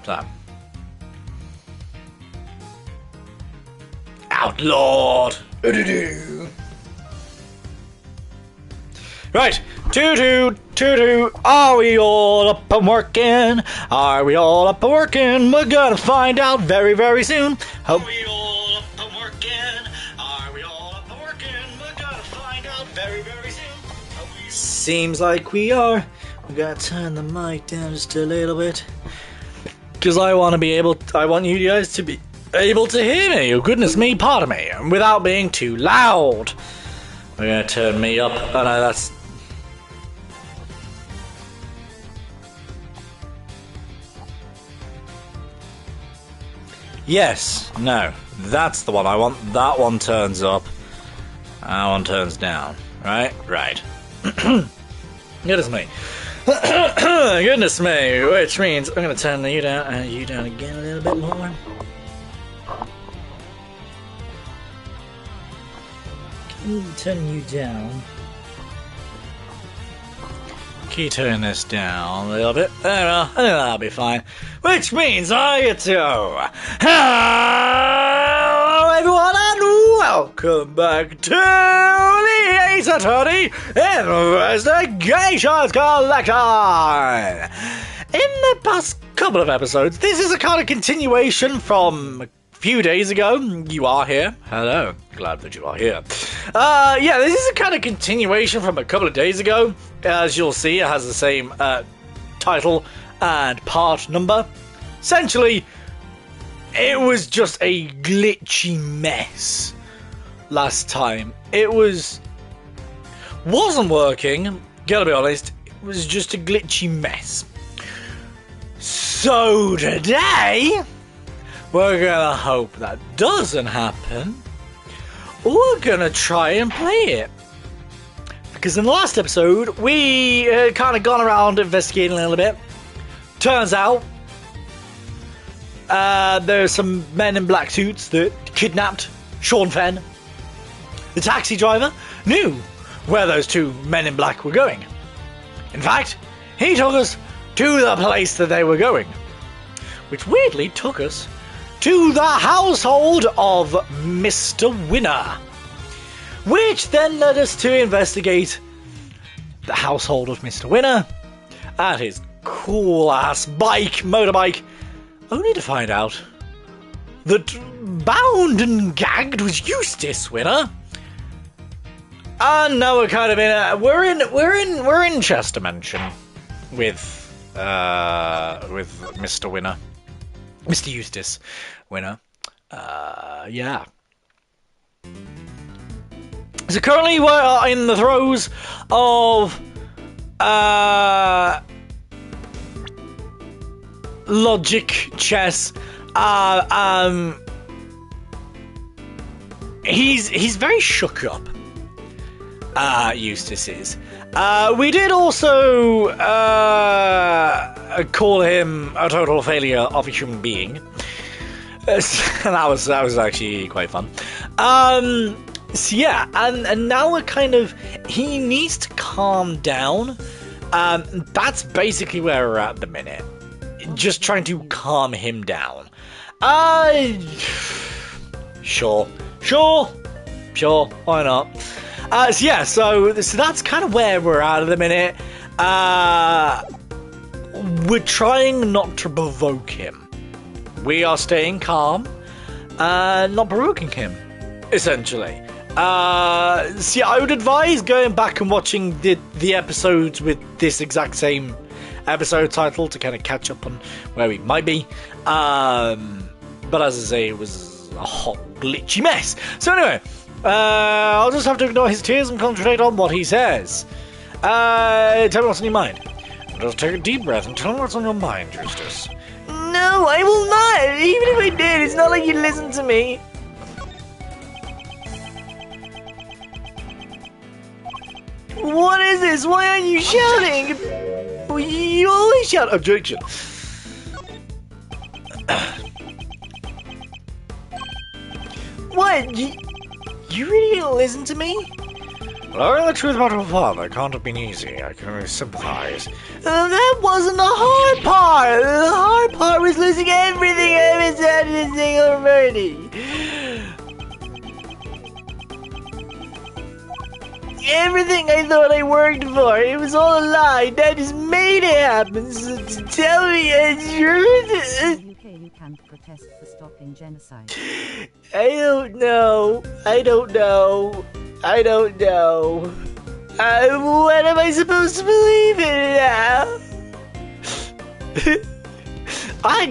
So. Outlawed! Right, toot, are we all up and working? Are we all up and working? We're gonna find out very, very soon. Are we all up and working? Are we all up and working? We're gonna find out very, very soon. Seems like we are. We gotta turn the mic down just a little bit. Because I want you guys to be able to hear me. Oh, goodness me, pardon me. Without being too loud. We're gonna turn me up. Oh no, that's... Yes, no, that's the one I want. That one turns up. That one turns down. Right? Right. Goodness me. Goodness me. Which means I'm going to turn you down again a little bit more. Turn you down. Can you turn this down a little bit? There we are. I think that'll be fine. Which means I get to go. Hello, everyone, and welcome back to the Ace Attorney Investigations Collection. In the past couple of episodes, this is a kind of continuation from a few days ago. You are here. Hello. Glad that you are here. Yeah, this is a kind of continuation from a couple of days ago. As you'll see, it has the same title and part number. Essentially, it was just a glitchy mess last time. It wasn't working, gotta be honest. It was just a glitchy mess. So today, we're gonna hope that doesn't happen. We're gonna try and play it. Because in the last episode, we kind of gone around investigating a little bit. Turns out, there's some men in black suits that kidnapped Sean Fenn. The taxi driver knew where those two men in black were going. In fact, he took us to the place that they were going. Which weirdly took us to the household of Mr. Winner. Which then led us to investigate the household of Mr. Winner and his cool-ass motorbike, only to find out that bound and gagged was Eustace Winner. And now we're kind of we're in Chester Mansion with Mr. Winner. Mr. Eustace Winner. Yeah. So currently we're in the throes of logic chess. He's very shook up. Eustace is. We did also call him a total failure of a human being. that was actually quite fun. So yeah, and now we're kind of... He needs to calm down. That's basically where we're at the minute. Just trying to calm him down. Sure, why not? So yeah, so that's kind of where we're at the minute. We're trying not to provoke him. We are staying calm and not provoking him, essentially. So yeah, I would advise going back and watching the episodes with this exact same episode title to kind of catch up on where we might be. But as I say, it was a hot, glitchy mess. So anyway, I'll just have to ignore his tears and concentrate on what he says. Tell me what's on your mind. Just take a deep breath and tell me what's on your mind, Eustace. No, I will not. Even if I did, it's not like you listen to me. What is this? Why aren't you shouting? You always shout. Objection. What? You really didn't listen to me? Learning the truth about your father can't have been easy. I can only sympathize. That wasn't the hard part. The hard part was listening losing everything I ever said in a single morning. Everything I thought I worked for, it was all a lie. Dad just made it happen. So to tell me the truth. UK, you can't protest for stopping genocide. I don't know. What am I supposed to believe in now?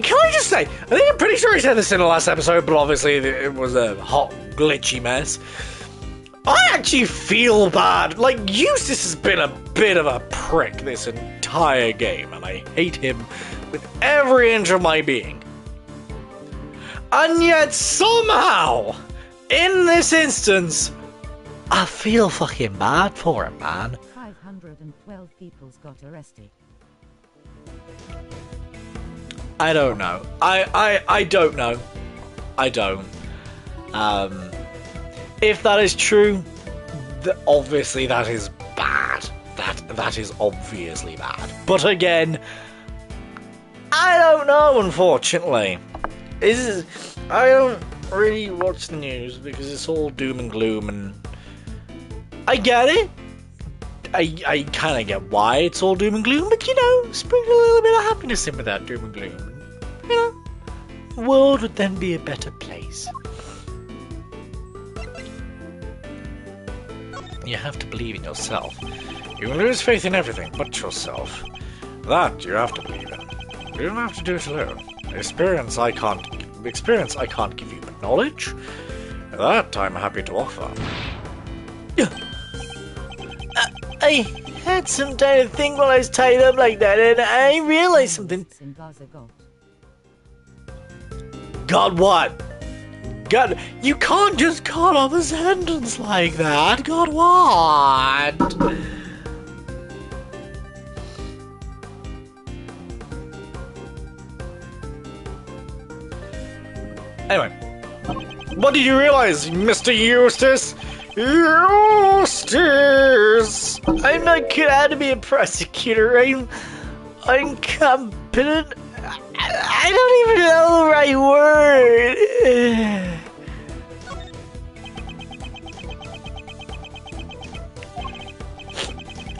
Can I just say, I think I'm pretty sure he said this in the last episode, but obviously it was a hot, glitchy mess. I actually feel bad. Like, Eustace has been a bit of a prick this entire game, and I hate him with every inch of my being. And yet, somehow, in this instance, I feel fucking bad for him, man. 512 people got arrested. I don't know. I don't know. I don't. If that is true, obviously that is bad. That is obviously bad. But again, I don't know, unfortunately. I don't really watch the news because it's all doom and gloom, and I get it. I kind of get why it's all doom and gloom, but sprinkle a little bit of happiness in with that doom and gloom. The world would then be a better place. You have to believe in yourself. You can lose faith in everything but yourself. That you have to believe in. You don't have to do it alone. Experience I can't give you, but knowledge? That I'm happy to offer. I had some time to think while I was tied up like that, and I realized something. God, what? God, you can't just cut off a sentence like that. God, what? Anyway, what did you realize, Mr. Eustace? Eustace! I'm not cut out to be a prosecutor. I'm competent. I don't even know the right word.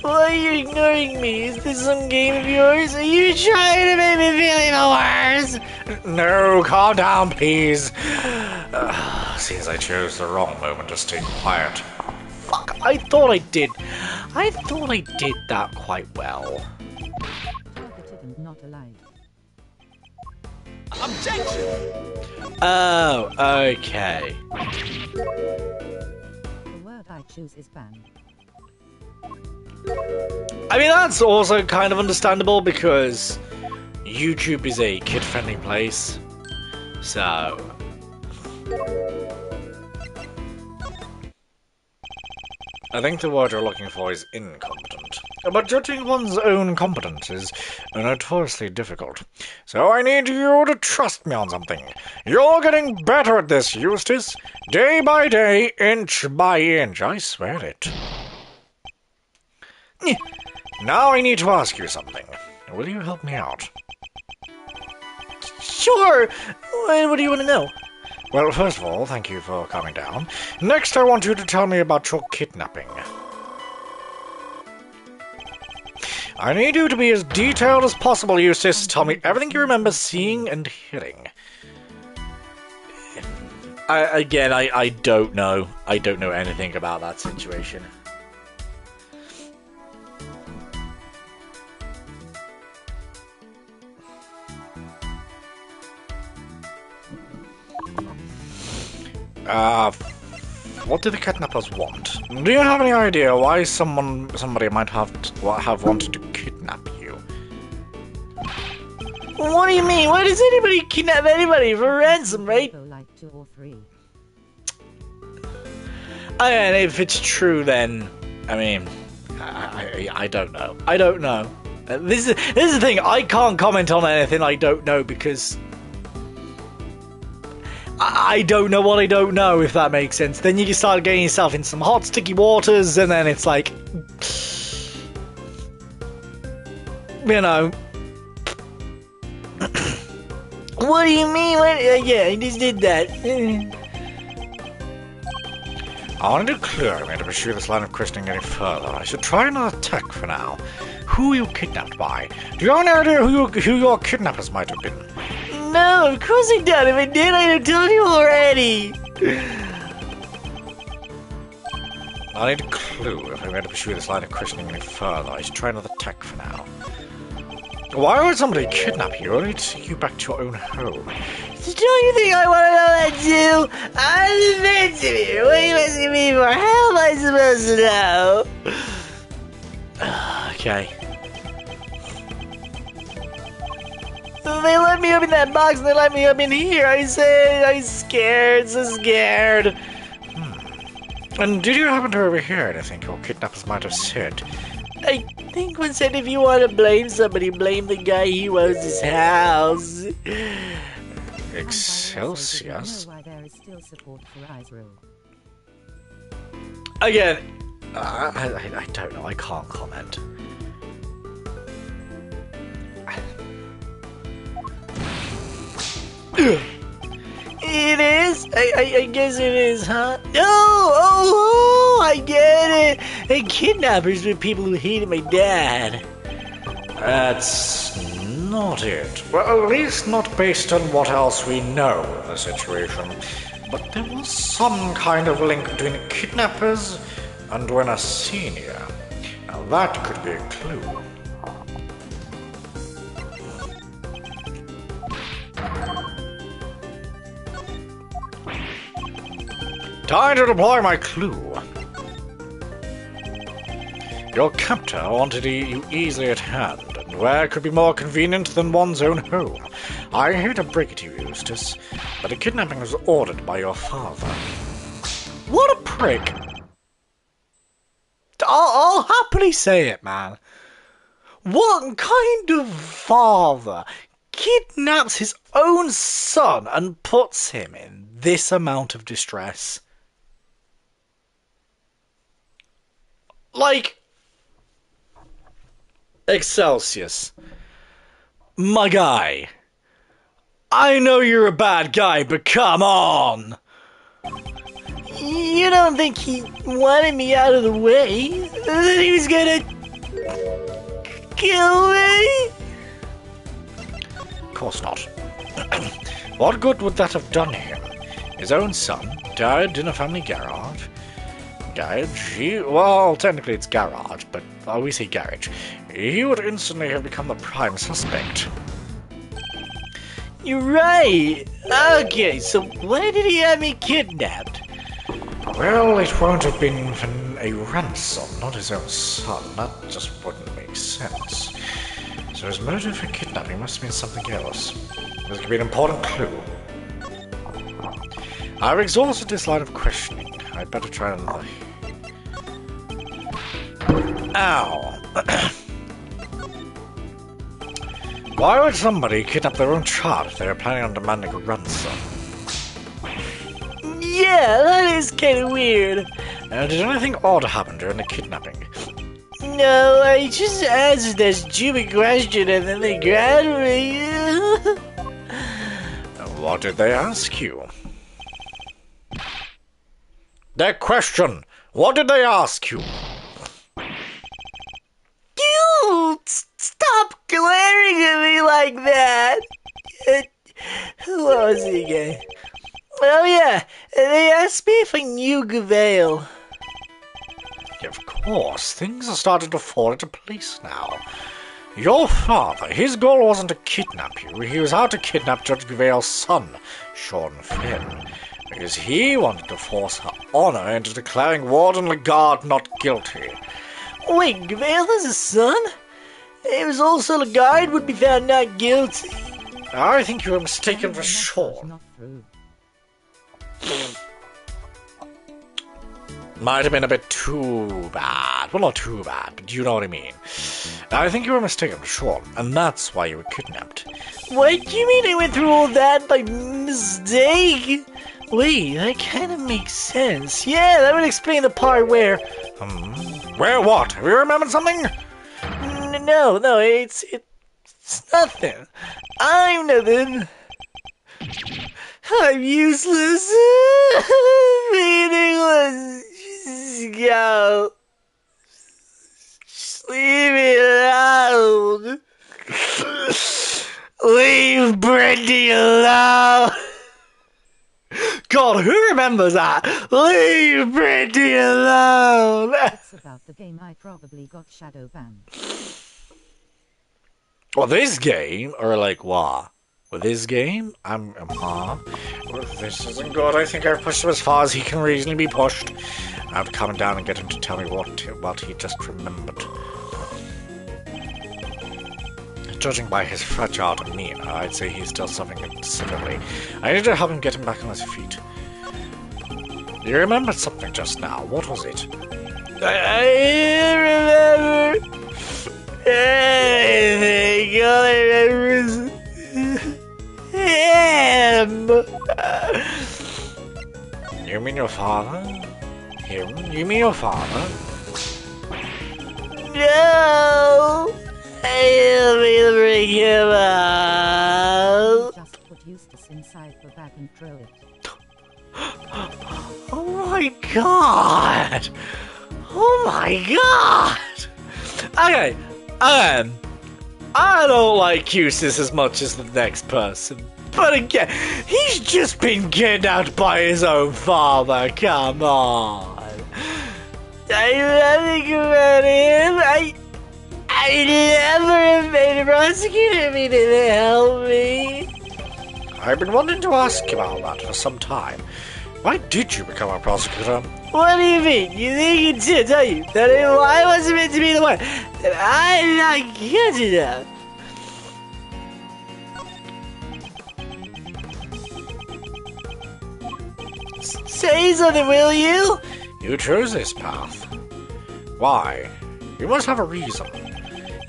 Why are you ignoring me? Is this some game of yours? Are you trying to make me feel even worse? No, calm down, please. Seems I chose the wrong moment to stay quiet. Fuck, I thought I did that quite well. Targeted and not alive. Objection! Oh, okay. The word I choose is ban. I mean, that's also kind of understandable because YouTube is a kid-friendly place. So... I think the word you're looking for is incompetent. But judging one's own competence is notoriously difficult. So I need you to trust me on something. You're getting better at this, Eustace. Day by day, inch by inch. I swear it. Now I need to ask you something. Will you help me out? Sure! What do you want to know? Well, first of all, thank you for coming down. Next, I want you to tell me about your kidnapping. I need you to be as detailed as possible, Eustace. Tell me everything you remember seeing and hearing. I don't know. I don't know anything about that situation. What do the kidnappers want? Do you have any idea why somebody might have wanted to kidnap you? What do you mean? Why does anybody kidnap anybody for ransom, right? Like 2 or 3. And if it's true, then I mean, I don't know. I don't know. This is the thing. I can't comment on anything I don't know because I don't know what I don't know, if that makes sense. Then you start getting yourself in some hot, sticky waters, and then it's like, What do you mean? What? Yeah, I just did that. I wanted to clear me to pursue this line of questioning any further. I should try another tack for now. Who were you kidnapped by? Do you have any idea who your kidnappers might have been? No, of course I don't. If I did, I'd have told you already. I need a clue if I'm going to pursue this line of questioning any further. I should try another tack for now. Why would somebody kidnap you only to take you back to your own home? Don't you think I want to know that too? I'm defensive here. What are you asking me for? How am I supposed to know? Okay. They let me open that box and they let me up in here. I said I'm scared, so scared. And did you happen to overhear anything your kidnappers might have said? I think one said if you want to blame somebody, blame the guy who owns his house. Excelsior? Why there is still support for Israel. Again, I don't know. I can't comment. It is? I guess it is, huh? No! Oh, I get it! Hey, kidnappers were people who hated my dad. That's not it. Well, at least not based on what else we know of the situation. But there was some kind of link between the kidnappers and Buena Senior. Now that could be a clue. Time to deploy my clue. Your captor wanted you easily at hand, and where could be more convenient than one's own home? I hate to break it to you, Eustace, but the kidnapping was ordered by your father. What a prick! I'll happily say it, man. What kind of father kidnaps his own son and puts him in this amount of distress? Like, Excelsius, my guy, I know you're a bad guy, but come on! You don't think he wanted me out of the way? That he was gonna kill me? Of course not. What good would that have done him? His own son died in a family garage. Well, technically it's garage, but we say garage. He would instantly have become the prime suspect. You're right! Okay, so why did he have me kidnapped? Well, it won't have been for a ransom, not his own son. That just wouldn't make sense. So his motive for kidnapping must have been something else. This could be an important clue. I've exhausted this line of questioning. I'd better try another. Ow! Why would somebody kidnap their own child if they were planning on demanding a ransom? Yeah, that is kind of weird. Did anything odd happen during the kidnapping? No, I just answered that stupid question and then they grabbed me. What did they ask you? Their question! What did they ask you? You stop glaring at me like that! Who was he again? Oh yeah, they asked me if I knew Gavale. Of course, things are starting to fall into place now. Your father, his goal wasn't to kidnap you, he was out to kidnap Judge Gavale's son, Sean Finn, because he wanted to force her honor into declaring Warden Lagarde not guilty. Wait, Gavale has a son? It was also Lagarde would be found not guilty. I think you are mistaken for Sean. Might have been a bit too bad. Well, not too bad, but you know what I mean. I think you were mistaken for Sean, and that's why you were kidnapped. What do you mean I went through all that by mistake? Wait, that kind of makes sense. Yeah, that would explain the part where... Where what? Have you remembered something? No, it's nothing. I'm nothing. I'm useless. Meaningless. Just go. Just leave me alone. Leave Brendy alone. God, who remembers that? Leave Brendy alone. It's about the game I probably got shadow banned. Well, this game, or like what? With this game, I'm well, this isn't good. I think I've pushed him as far as he can reasonably be pushed. I have to calm him down and get him to tell me what he just remembered. Judging by his fragile demeanor, I'd say he's still suffering considerably. I need to help him get him back on his feet. You remembered something just now. What was it? I remember anything. All I remember is him. You mean your father? Him? You mean your father? No! I'll be to bring him out. Just put Eustace inside the bag and throw it. Oh my god! Oh my god! Okay, I don't like Eustace as much as the next person. But again, he's just been kidnapped by his own father, come on. I'm nothing about him, I never made a prosecutor me to help me. I've been wanting to ask about that for some time. Why did you become a prosecutor? What do you mean? You think it's to tell you that I wasn't meant to be the one? That I'm not good enough? Say something, will you? You chose this path. Why? You must have a reason.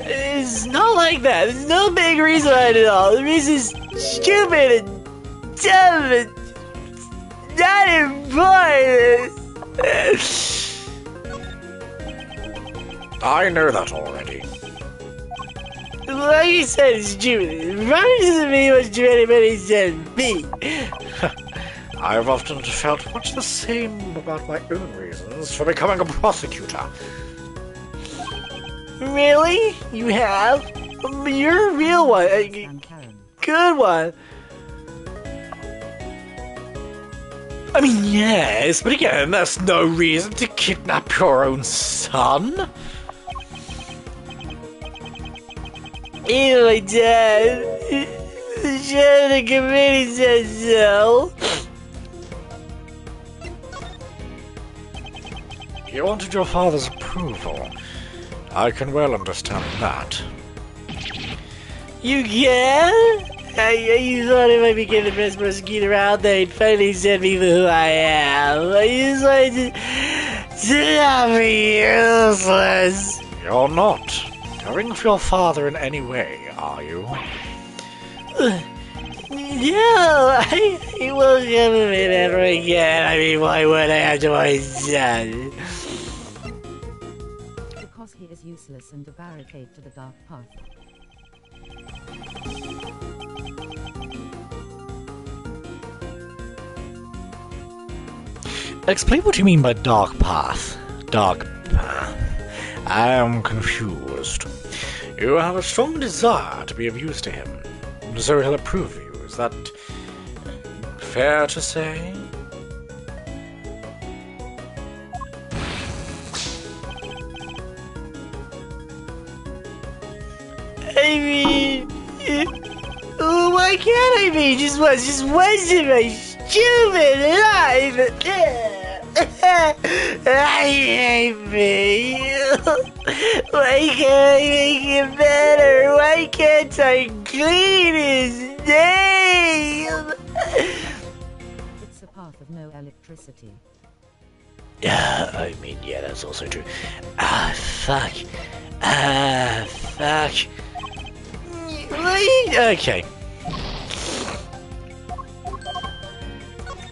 It's not like that. There's no big reason behind it all. The reason is stupid and dumb and not important. I know that already. Like you said, it's stupid. It doesn't mean much to anybody said me. I've often felt much the same about my own reasons for becoming a prosecutor. Really? You have? You're a real one. A good one. I mean, yes, but again, that's no reason to kidnap your own son. Even my dad, the chair of the committee said so. You wanted your father's approval. I can well understand that. You can? You thought if I became the best prosecutor out there, he'd finally send me for who I am. You decided to not be useless. You're not caring for your father in any way, are you? No, I won't ever be ever again. I mean, why would I have to my son? Because he is useless and a barricade to the dark path. Explain what you mean by dark path. Dark path. I am confused. You have a strong desire to be of use to him, so he'll approve you. Is that fair to say? I mean, why can't I be? Just wasting my stupid life. I hate me. Why can't I make it better? Why can't I clean his name? It's a path of no electricity. Yeah, I mean, yeah, that's also true. Ah, fuck. Ah, fuck. Okay.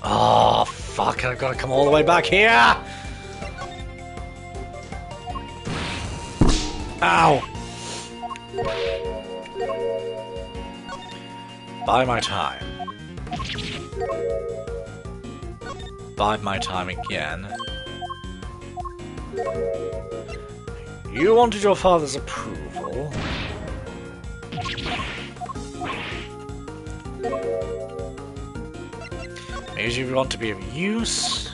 Oh, fuck, I've got to come all the way back here! Ow! Buy my time. Bide my time again. You wanted your father's approval. Maybe you want to be of use.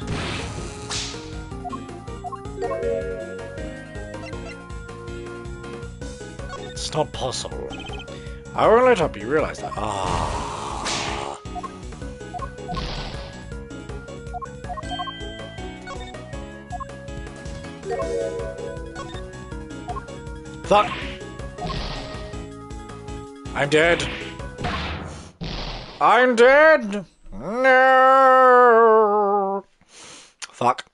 It's not possible. I won't let up, you realize that. Fuck! I'm dead! I'm dead! No! Fuck.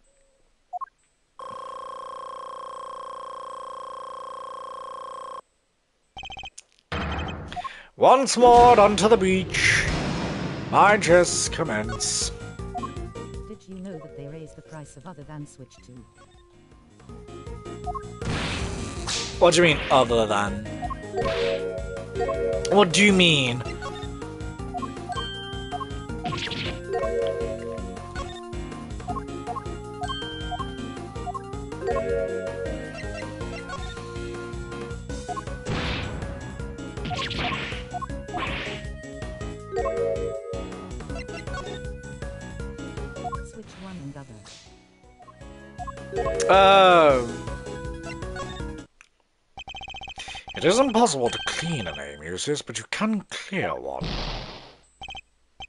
Once more onto the beach. My chests commence. Did you know that they raised the price of other than Switch 2? What do you mean, other than? What do you mean? Switch 1 and other. It isn't possible to clean an Amusis, but you can clear one.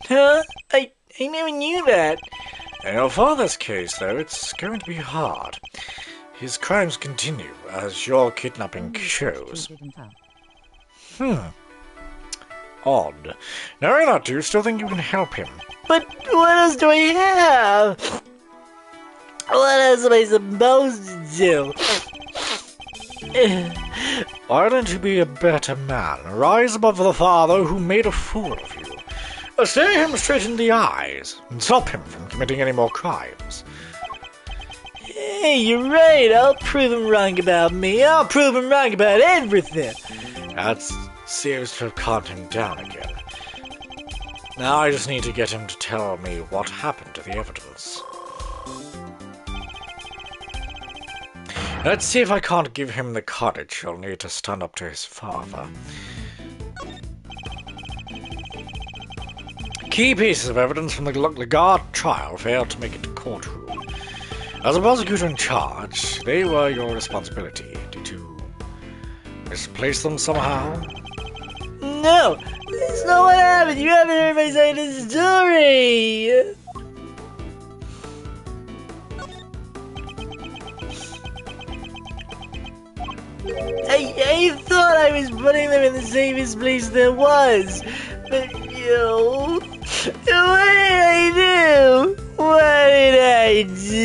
Huh? I never knew that. In your father's case, though, it's going to be hard. His crimes continue, as your kidnapping shows. Odd. Knowing that, do you still think you can help him? But what else do I have? What else am I supposed to do? Why don't you be a better man? Rise above the father who made a fool of you. Stare him straight in the eyes, and stop him from committing any more crimes. Hey, you're right. I'll prove him wrong about me. I'll prove him wrong about everything. That seems to have calmed him down again. Now I just need to get him to tell me what happened to the evidence. Let's see if I can't give him the courage he'll need to stand up to his father. Key pieces of evidence from the Lagarde trial failed to make it to courtroom. As a prosecutor in charge, they were your responsibility. Did you misplace them somehow? No! That's not what happened! You haven't heard my side of the story! I thought I was putting them in the safest place there was, but what did I do? What did I do?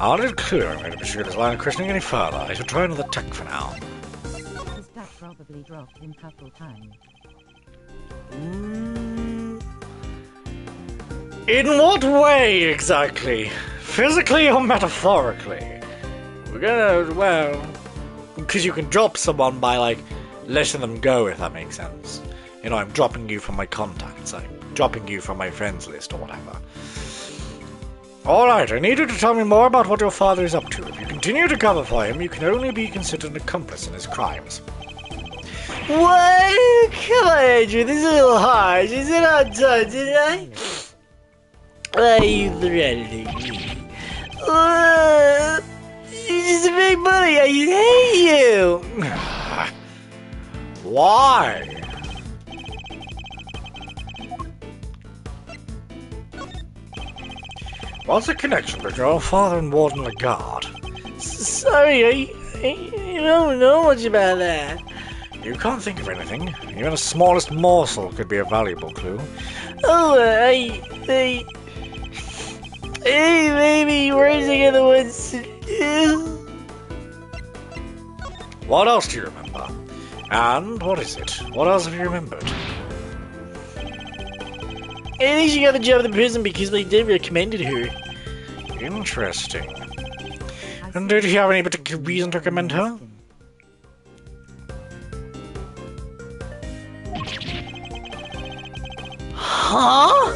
I wanted to clear me to pursue this line of questioning any further. I should try another tack for now. His dad probably dropped him couple times. In what way, exactly? Physically or metaphorically? We're gonna, well... Because you can drop someone by, like, letting them go, if that makes sense. You know, I'm dropping you from my contacts. I'm dropping you from my friends list or whatever. Alright, I need you to tell me more about what your father is up to. If you continue to cover for him, you can only be considered an accomplice in his crimes. What? Come on, Andrew, this is a little harsh. Is it not done, did I? Why are you threatening me? You're just a big bully. I hate you. Why? What's the connection between your father and Warden Lagarde? Sorry, I don't know much about that. You can't think of anything. Even the smallest morsel could be a valuable clue. Oh, maybe we're together once. What else do you remember? And what is it? What else have you remembered? I think she got the job in the prison because my dad recommended her. Interesting. And did he have any particular reason to recommend her? Huh?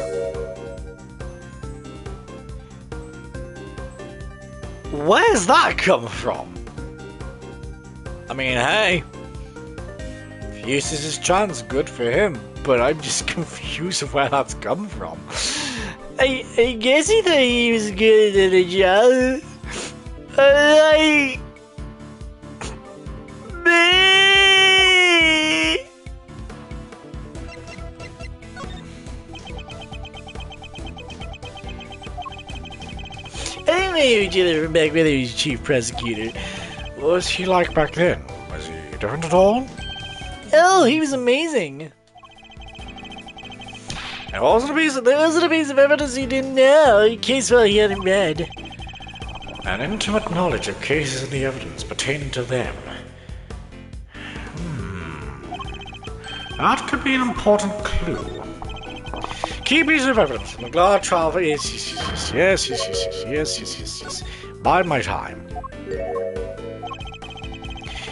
Where's that come from? I mean, hey, if he uses his chance, good for him. But I'm just confused of where that's come from. I guess he thought he was good at the job. Like... me. I think maybe Jillian back when he was chief prosecutor. What was he like back then? Was he different at all? Oh, he was amazing. There wasn't a piece of evidence he didn't know, in case well he hadn't read. An intimate knowledge of cases and the evidence pertaining to them. That could be an important clue. Key piece of evidence from the Glad trial. Yes. Bide my time.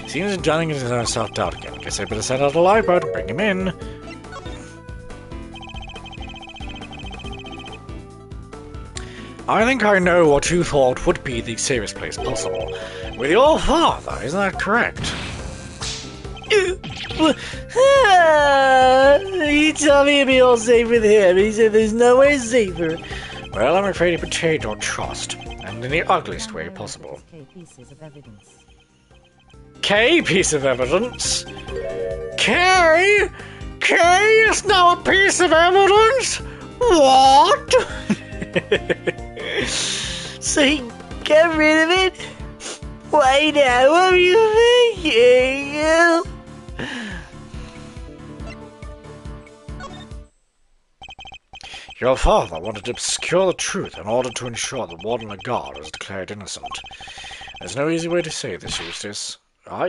Seems Jennings is in self-doubt again. Guess I better send out a lifeboat and bring him in. I think I know what you thought would be the safest place possible. With your father, isn't that correct? He told me it'd be all safe with him. He said there's nowhere safer. Well, I'm afraid he betrayed your trust, and in the ugliest way possible. K piece of evidence? K? K is now a piece of evidence? What? So he got rid of it? Why now? What were you thinking? Your father wanted to obscure the truth in order to ensure that Warden Lagarde was declared innocent. There's no easy way to say this, Eustace.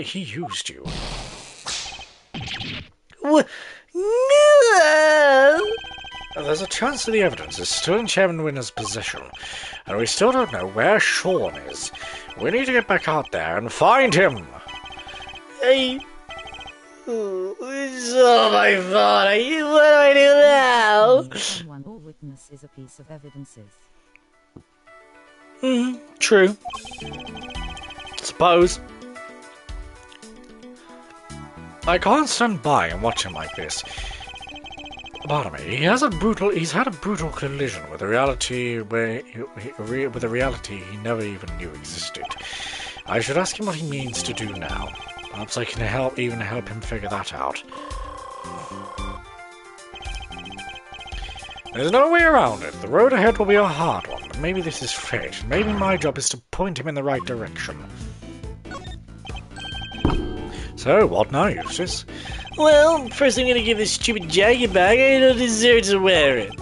He used you. What? No! There's a chance that the evidence is still in Chairman Winner's possession, and we still don't know where Sean is. We need to get back out there and find him! It's all my fault. What do I do now? Someone or witness is a piece of evidences. True. Suppose. I can't stand by and watch him like this. Pardon me. He's had a brutal collision with a reality with a reality he never even knew existed. I should ask him what he means to do now. Perhaps I can help him figure that out. There's no way around it. The road ahead will be a hard one, but maybe this is fate. Maybe my job is to point him in the right direction. So, what now, Eustace? Well, first I'm gonna give this stupid jacket back. I don't deserve to wear it.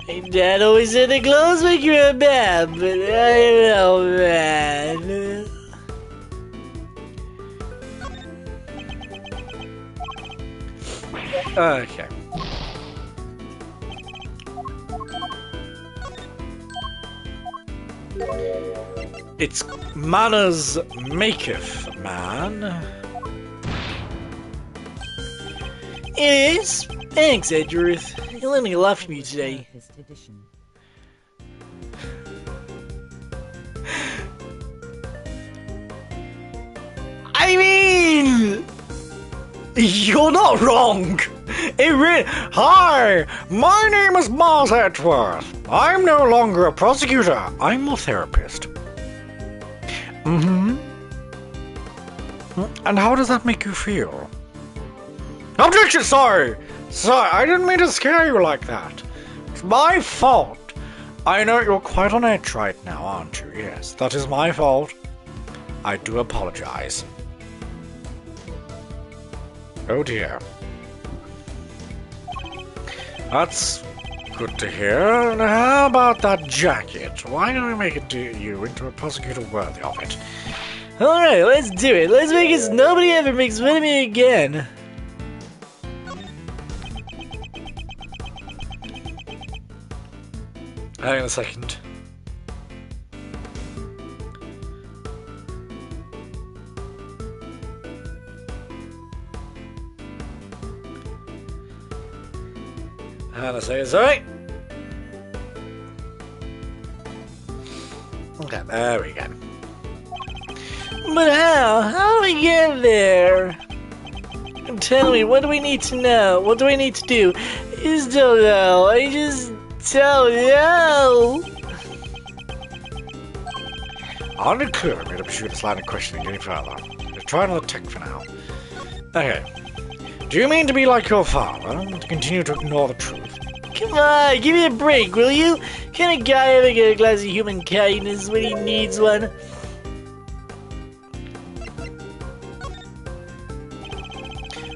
My dad always said the clothes make you a man, but I am no man. Okay. It's manners maketh man. It is. Thanks, Edgeworth. You learned a lot from you today. I mean, you're not wrong. Hi, my name is Mars Edgeworth. I'm no longer a prosecutor. I'm a therapist. And how does that make you feel? Objection, sorry! Sorry, I didn't mean to scare you like that. It's my fault. I know you're quite on edge right now, aren't you? Yes, that is my fault. I do apologize. Oh dear. That's good to hear. And how about that jacket? Why don't we make you into a prosecutor worthy of it? Alright, let's do it. Let's make it so nobody ever makes fun of me again. Hang on a second. And I say sorry. Okay, there we go. But how? How do we get there? Tell me, what do we need to know? What do I need to do? I just don't know. I just don't know. I'm not clear. I'm going to pursue this line of questioning any further. Let's try another tech for now. Okay. Do you mean to be like your father, to continue to ignore the truth? Come on, give me a break, will you? Can a guy ever get a glass of human kindness when he needs one?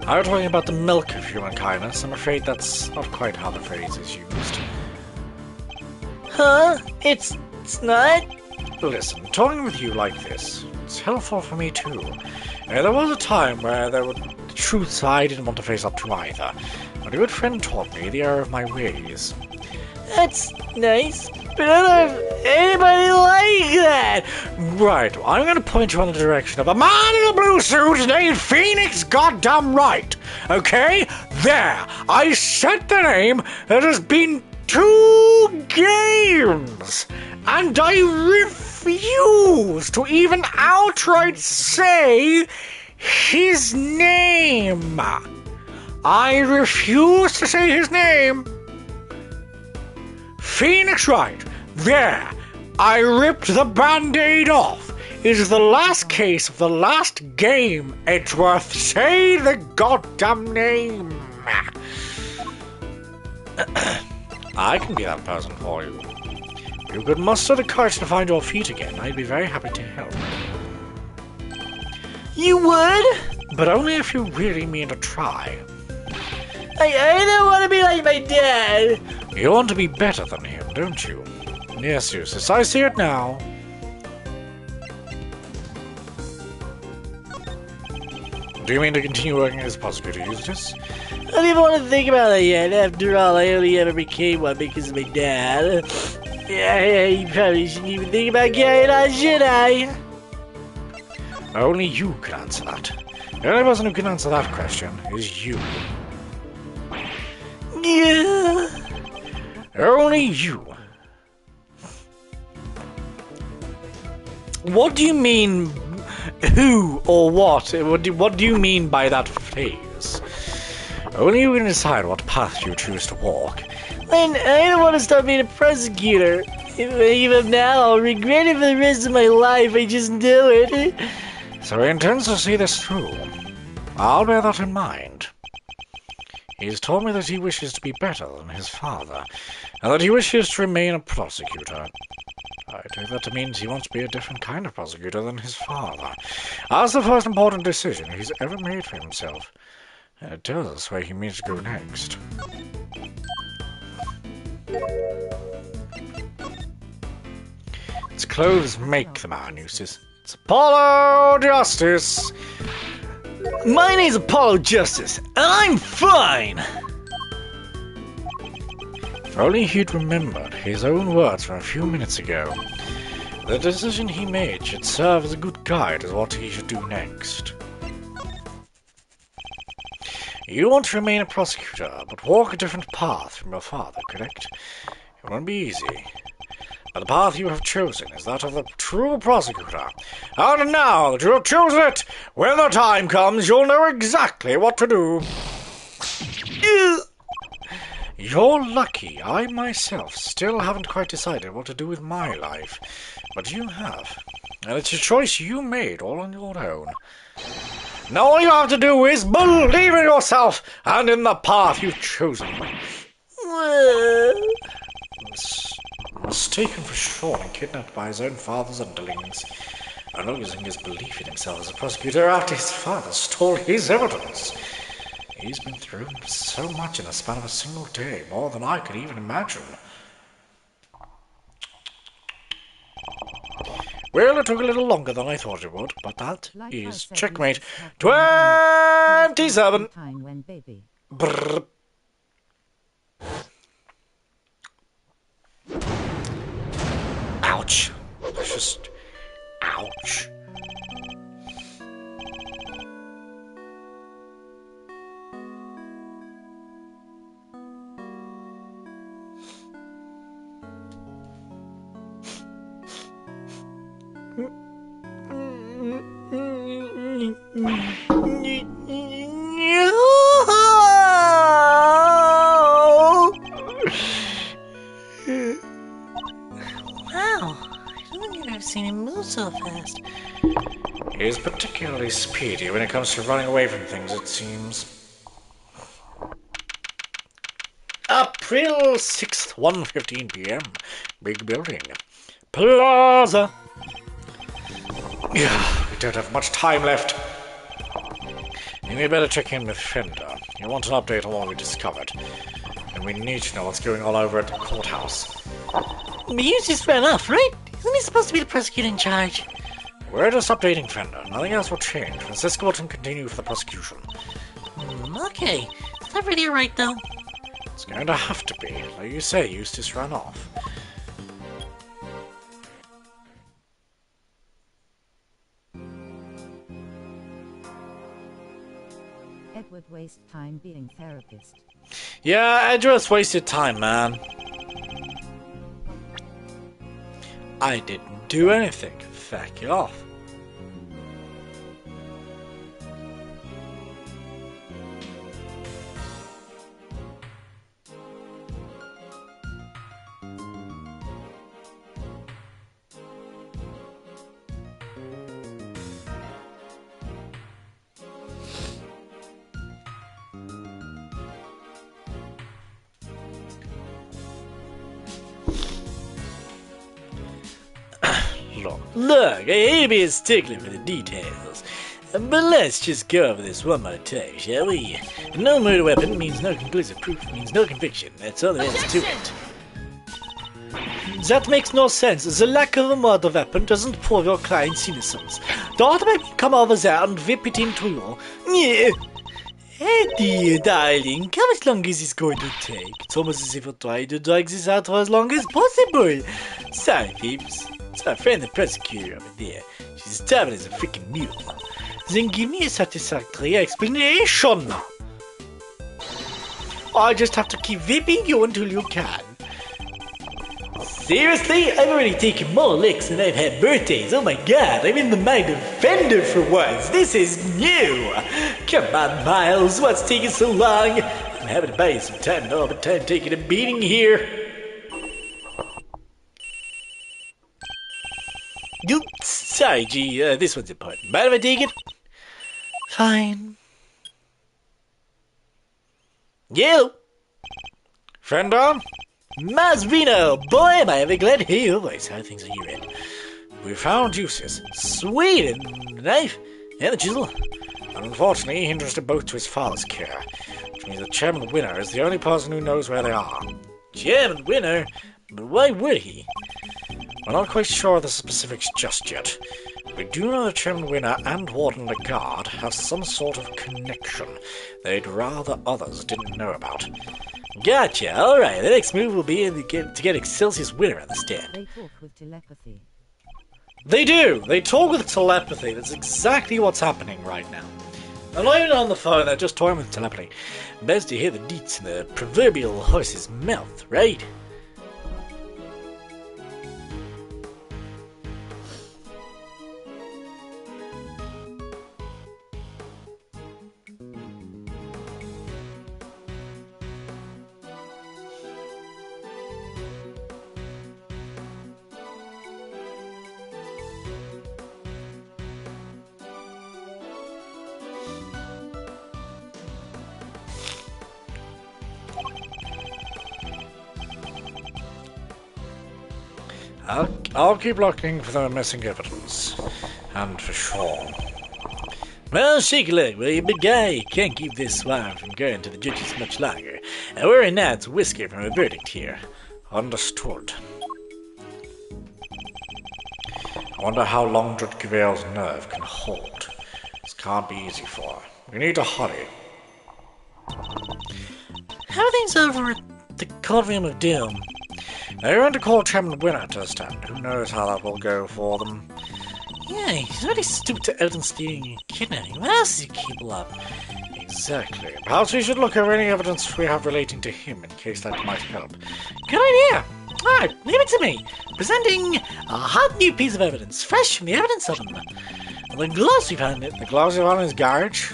I was talking about the milk of human kindness. I'm afraid that's not quite how the phrase is used. Huh? It's not? Listen, talking with you like this, it's helpful for me too. There was a time where there were truths I didn't want to face up to either. But a good friend taught me the error of my ways. That's nice, but I don't have anybody like that. Right, well, I'm going to point you in the direction of a man in a blue suit named Phoenix Goddamn Right. Okay? There. I said the name. It has been 2 games. And I refuse to even outright say his name. I refuse to say his name. Phoenix Wright. There. I ripped the band-aid off. It is the last case of the last game, Edgeworth. Say the goddamn name. I can be that person for you. If you could muster the courage to find your feet again, I'd be very happy to help. You would? But only if you really mean to try. I don't want to be like my dad. You want to be better than him, don't you? Yes, Eustace, I see it now. Do you mean to continue working as prosecutor, Eustace? I don't even want to think about that yet. After all, I only ever became one because of my dad. Yeah, you probably shouldn't even think about getting on, should I? Only you can answer that. The only person who can answer that question is you. Yeah. Only you. What do you mean, who or what? What do you mean by that phrase? Only you can decide what path you choose to walk. I don't want to start being a prosecutor. Even now, I'll regret it for the rest of my life. I just do it. So he intends to see this through. I'll bear that in mind. He's told me that he wishes to be better than his father, and that he wishes to remain a prosecutor. I take that means he wants to be a different kind of prosecutor than his father. That's the first important decision he's ever made for himself. And it tells us where he means to go next. Its clothes make the man, Eustace. It's Apollo Justice! My name's Apollo Justice, and I'm fine! If only he'd remembered his own words from a few minutes ago. The decision he made should serve as a good guide as what he should do next. You want to remain a prosecutor, but walk a different path from your father, correct? It won't be easy. But the path you have chosen is that of the true prosecutor. And now that you have chosen it, when the time comes, you'll know exactly what to do. You're lucky. I myself still haven't quite decided what to do with my life. But you have. And it's a choice you made all on your own. Now all you have to do is believe in yourself and in the path you've chosen. Mistaken for Sean and kidnapped by his own father's underlings, and losing his belief in himself as a prosecutor after his father stole his evidence. He's been through so much in the span of a single day, more than I could even imagine. Well, it took a little longer than I thought it would, but that is checkmate 27. Brrr. Ouch. Just ouch. fast. He's particularly speedy when it comes to running away from things, it seems. April 6th, 1:15 p.m. Big building. Plaza. Yeah, we don't have much time left. We better check in with Fender. You want an update on what we discovered. And we need to know what's going on over at the courthouse. Muse just ran off, right? Isn't he supposed to be the prosecutor in charge? We're just updating Fender. Nothing else will change. Francisco will continue for the prosecution. Okay. Is that really right, though? It's going to have to be. Like you say, Eustace ran off. Edward wastes time being therapist. Yeah, Edward's wasted time, man. I didn't do anything. Fuck you off. Look, I hate to be a stickler for the details, but let's just go over this one more time, shall we? No murder weapon means no conclusive proof, means no conviction. That's all there is to it. That makes no sense. The lack of a murder weapon doesn't prove your client's innocence. Don't make me come over there and whip it into you. Yeah. Hey dear darling, how much longer is this going to take? It's almost as if I tried to drag this out for as long as possible. Sorry, peeps. It's our friend the prosecutor over there. She's stubborn as a freaking mule. Then give me a satisfactory explanation. I just have to keep whipping you until you can. Seriously? I've already taken more licks than I've had birthdays. Oh my god, I'm in the mind of Fender for once. This is new. Come on, Miles, what's taking so long? I'm having to buy you some time now, but time taking a beating here. Oops, sorry, G. This one's important. Mind if I take it? Fine. You! Fender? Masvino! Boy, am I ever glad to hear your voice. How things are you in? We found Eustace. Sweet! And the knife and the chisel. And unfortunately, he entrusted both to his father's care. Which means that Chairman Winner is the only person who knows where they are. Chairman Winner? But why would he? We're not quite sure of the specifics just yet. We do know that Chairman Winner and Warden Lagarde have some sort of connection they'd rather others didn't know about. Gotcha, alright, the next move will be to get Excelsius Winner on the stand. They talk with telepathy. They do! They talk with telepathy. That's exactly what's happening right now. They're not even on the phone, they're just talking with telepathy. Best to hear the deets in the proverbial horse's mouth, right? I'll keep looking for the missing evidence. And for sure. Well, shake a leg, will you, big guy? You can't keep this swine from going to the judges much longer. And we're in now to whiskey from a verdict here. Understood. I wonder how long Judge Gavale's nerve can hold. This can't be easy for her. We need to hurry. How are things over at the Courtroom of Doom? They went to call Chairman Winner to stand. Who knows how that will go for them? Yeah, he's really stooped to evidence stealing and kidnapping. What else is he capable of? Exactly. Perhaps we should look over any evidence we have relating to him in case that might help. Good idea! Alright, leave it to me. Presenting a hot new piece of evidence, fresh from the evidence oven. The gloves we found in it. The gloves you found in his garage?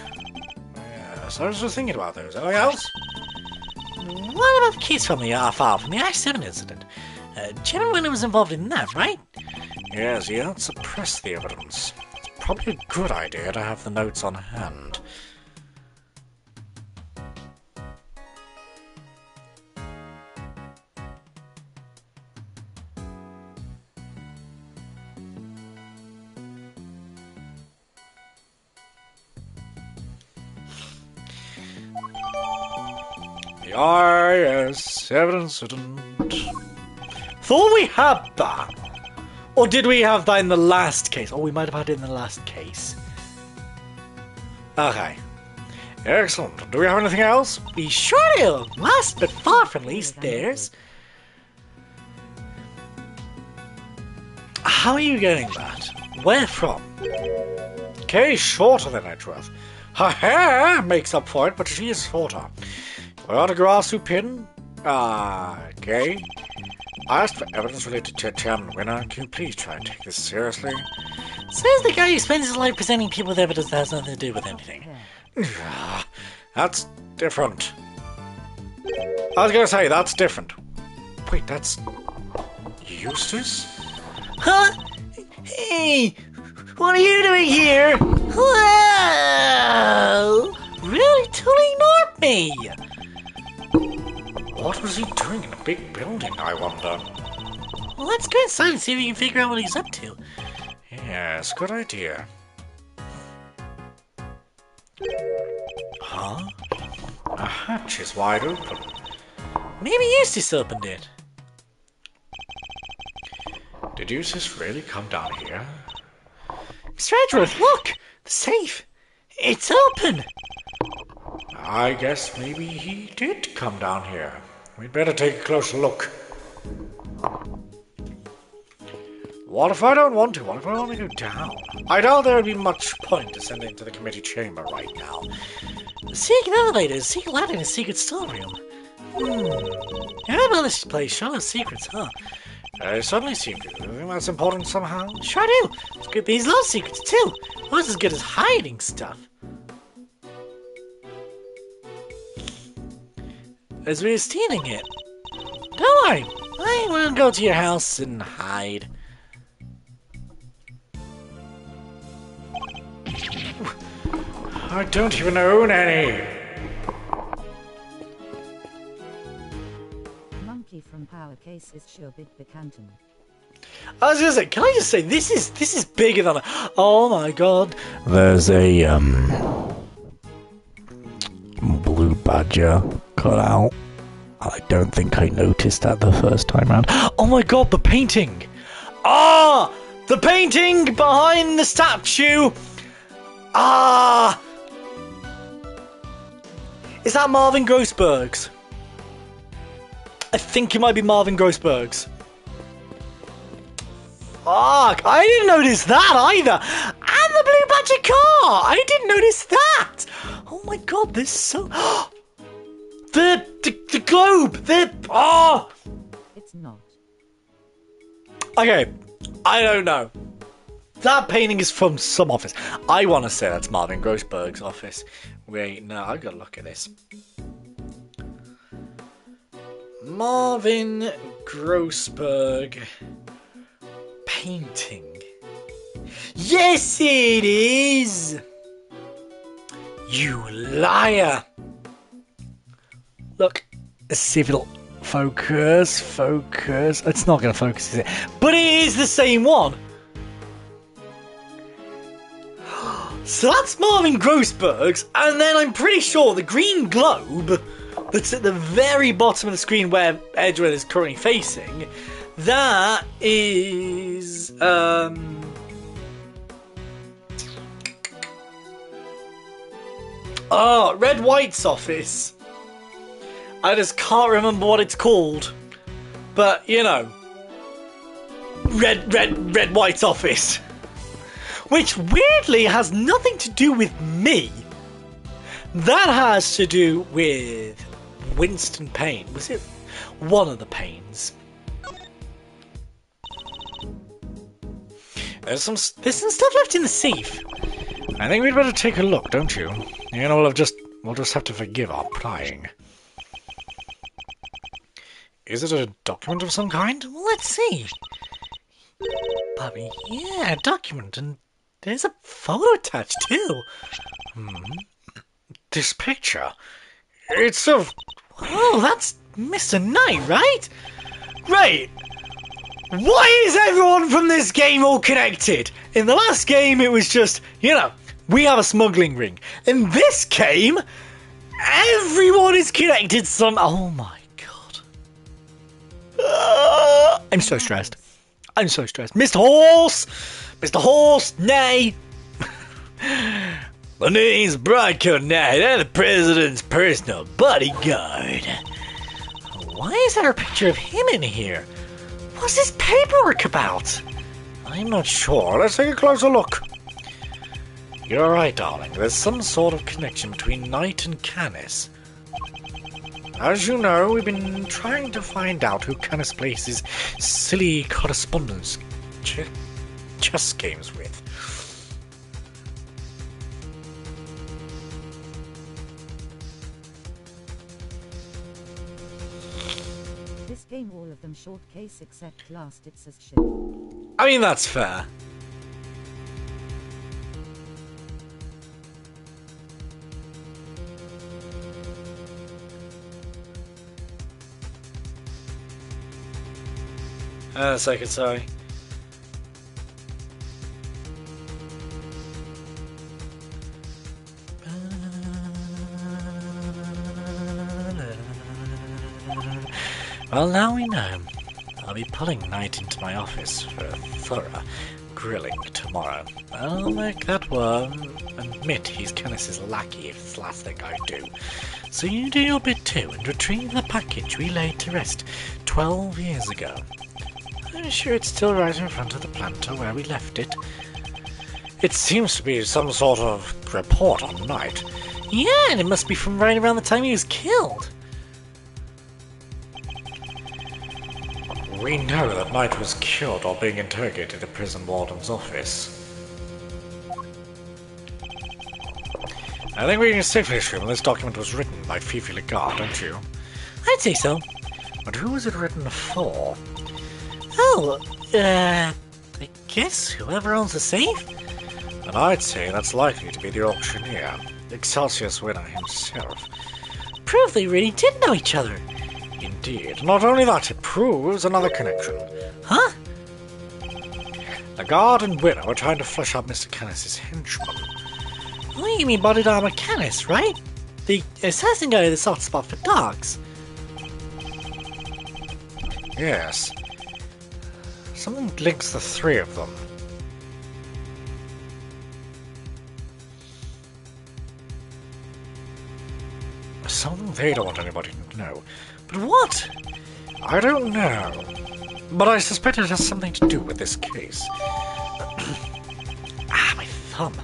Yes, I was just thinking about those. Anything else? What about the case from the file from the I-7 incident? Chairman Winner was involved in that, right? Yes, you don't suppress the evidence. It's probably a good idea to have the notes on hand. Yes, evidence. Thought we had that. Or did we have that in the last case? Oh, we might have had it in the last case. Okay. Excellent. Do we have anything else? We sure do. Last but far from least, there's... How are you getting that? Where from? Kay is shorter than Edgeworth. Her hair makes up for it, but she is shorter. Without a grass pin? Kay? I asked for evidence related to Chairman Winner. Can you please try and take this seriously? Says the guy who spends his life presenting people with evidence that has nothing to do with anything. That's different. I was gonna say, that's different. Wait, that's... Eustace? Huh? Hey! What are you doing here? Whoa! Really totally ignored me! What was he doing in a big building, I wonder? Well, let's go inside and see if we can figure out what he's up to. Yes, good idea. Huh? A hatch is wide open. Maybe Eustace opened it. Did Eustace really come down here? Mr. Edgeworth, look! The safe! It's open! I guess maybe he did come down here. We'd better take a closer look. What if I don't want to? What if I want to go down? I doubt there would be much point descending to the committee chamber right now. The secret elevator, secret ladder, and a secret storeroom. How about this place? Show us secrets, huh? I suddenly seem to. You think that's important somehow? Sure do. It's good these love secrets, too. Almost as good as hiding stuff. As we're stealing it. Don't worry. I will go to your house and hide. I don't even own any. Monkey from Power Case is sure big Becanton. I was gonna say, can I just say this is bigger than oh my god. There's a blue badger cut out. I don't think I noticed that the first time round. Oh my god, the painting! Ah! The painting behind the statue! Ah! Is that Marvin Grossberg's? I think it might be Marvin Grossberg's. Fuck! I didn't notice that either! And the Blue Badger car! I didn't notice that! Oh my god, this is so... The globe! Oh! It's not. Okay, I don't know. That painting is from some office. I want to say that's Marvin Grossberg's office. Wait, no, I've got to look at this. Marvin Grossberg painting. Yes, it is! You liar! Look, civil focus. It's not going to focus, is it? But it is the same one! So that's Marvin Grossberg's, and then I'm pretty sure the green globe that's at the very bottom of the screen where Edgeworth is currently facing, that is Red White's office. I just can't remember what it's called. But, you know, Red White's office. Which weirdly has nothing to do with me. That has to do with Winston Payne. Was it one of the Paynes? There's some stuff left in the safe. I think we'd better take a look, don't you? You know, we'll just have to forgive our prying. Is it a document of some kind? Well, let's see. Bobby, yeah, a document, and there's a photo attached too. This picture, it's of... Oh, that's Mr. Knight, right? Right! Why is everyone from this game all connected? In the last game, it was just, we have a smuggling ring. In this game, everyone is connected some... Oh my god. I'm so stressed. I'm so stressed. Mr. Horse! Mr. Horse, nay! My name's Bronco Knight. I'm the president's personal bodyguard. Why is there a picture of him in here? What's this paperwork about? I'm not sure. Let's take a closer look. You're right, darling. There's some sort of connection between Knight and Canis. As you know, we've been trying to find out who Canis plays silly correspondence chess games with. This game all of them short case except last it says shit. I mean, that's fair. A second, sorry. Well, now we know. I'll be pulling Knight into my office for a thorough grilling tomorrow. I'll make that worm admit he's Canis's lackey if it's the last thing I do. So you do your bit too and retrieve the package we laid to rest 12 years ago. I'm sure it's still right in front of the planter where we left it. It seems to be some sort of report on Knight. Yeah, and it must be from right around the time he was killed. We know that Knight was killed while being interrogated at prison warden's office. I think we can safely assume this document was written by Fifi Lagarde, don't you? I'd say so. But who was it written for? Oh, I guess whoever owns the safe? And I'd say that's likely to be the auctioneer, Excelsius winner himself. Proof they really did know each other. Indeed. Not only that, it proves another connection. Huh? Lagarde and Winner were trying to flush out Mr. Canis's henchman. Oh, you mean Bodied Armor Canis, right? The assassin guy with the soft spot for dogs. Yes. Something links the three of them. Something they don't want anybody to know. But what? I don't know. But I suspect it has something to do with this case. My thumb.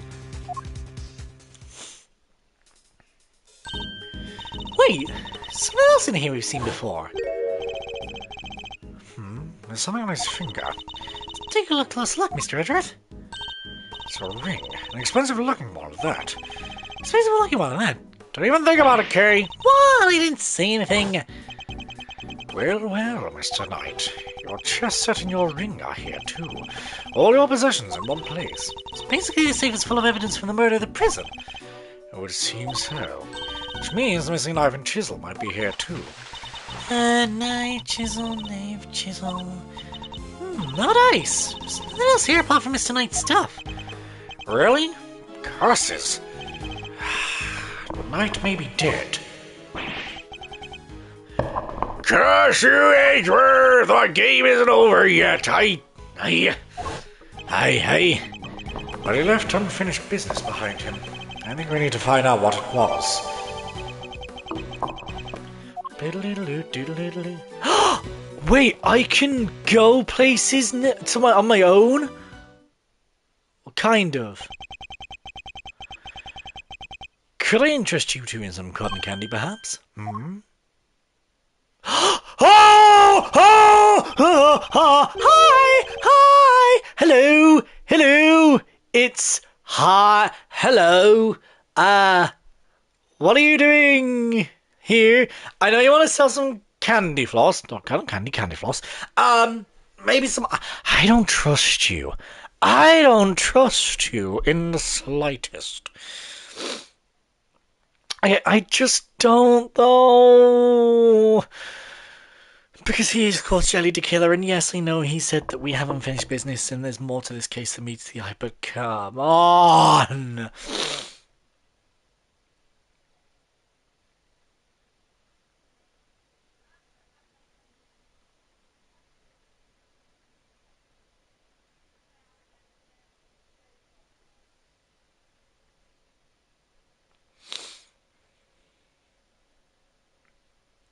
Wait, something else in here we've seen before. There's something on his finger. Take a close look, Mr. Edgeworth. It's a ring. An expensive looking one at that. Expensive looking one at that. Don't even think about it, Kay. What? He didn't say anything. Well, well, Mr. Knight. Your chess set and your ring are here, too. All your possessions in one place. So basically the safe is full of evidence from the murder of the prison. It would seem so. Which means the missing knife and chisel might be here, too. Knife, chisel, knife, chisel. Not ice. Something else here apart from Mr. Knight's stuff. Really? Curses. The Knight may be dead. Curse you, Edgeworth! The game isn't over yet. Aye. But he left unfinished business behind him. I think we need to find out what it was. Wait, I can go places on my own? Well, kind of. Could I interest you two in some cotton candy, perhaps? Hi! Hello! It's... Hi! Hello! What are you doing here? I know you want to sell some candy floss. Not candy floss. maybe some. I don't trust you. I don't trust you in the slightest. I just don't, though. Because he is called Shelly the Killer, and yes, I know he said that we haven't finished business and there's more to this case than meets the eye, but come on!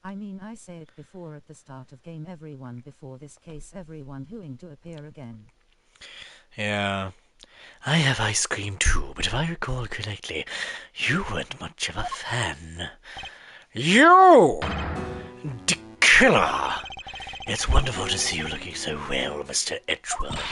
I mean, I say it before at the start of game, everyone before this case, everyone whoing to appear again. Yeah. I have ice cream too, but if I recall correctly, you weren't much of a fan. You! The Killer! It's wonderful to see you looking so well, Mr. Edgeworth.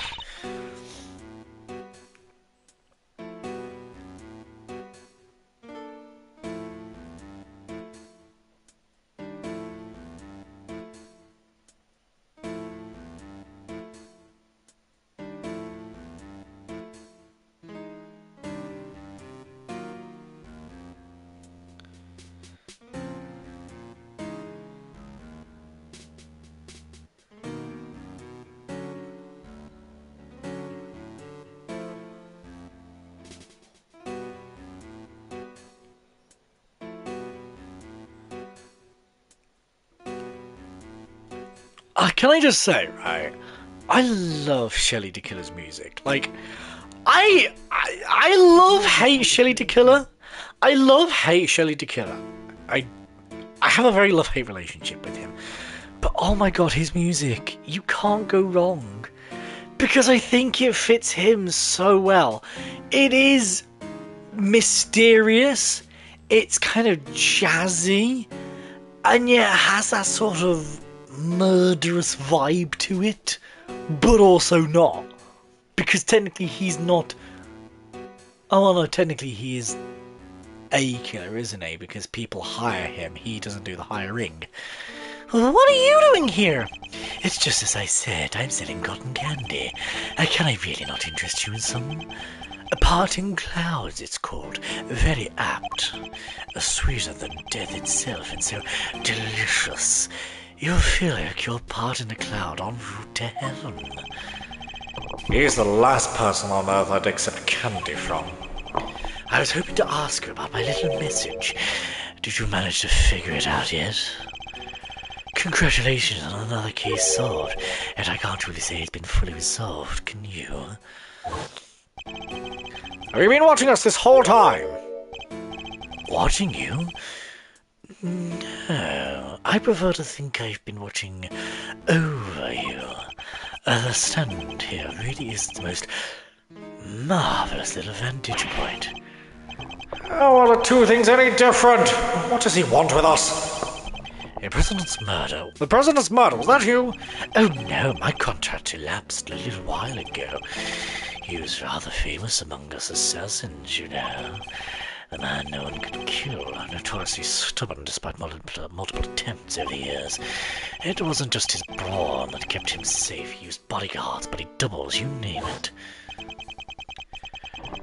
Can I just say, right? I love Shelly the Killer's music. Like, I love hate Shelly the Killer. I love hate Shelly the Killer. I have a very love-hate relationship with him. But oh my god, his music, you can't go wrong. Because I think it fits him so well. It is mysterious, it's kind of jazzy, and yet it has that sort of murderous vibe to it, but also not. Because technically he's not... Oh, well, no, technically he is a killer, isn't he? Because people hire him, he doesn't do the hiring. Well, what are you doing here? It's just as I said, I'm selling cotton candy. Can I really not interest you in some? Parting Clouds, it's called. Very apt. Sweeter than death itself, and so delicious. You'll feel like you're part in a cloud en route to heaven. He's the last person on Earth I'd accept candy from. I was hoping to ask you about my little message. Did you manage to figure it out yet? Congratulations on another case solved, and I can't really say it's been fully resolved, can you? Have you been watching us this whole time? Watching you? No, I prefer to think I've been watching over you. The stand here really is the most marvelous little vantage point. How are the two things any different? What does he want with us? A president's murder. The president's murder, was that you? Oh no, my contract elapsed a little while ago. He was rather famous among us assassins, you know. The man no one could kill, notoriously stubborn despite multiple attempts over the years. It wasn't just his brawn that kept him safe. He used bodyguards, body doubles, you name it.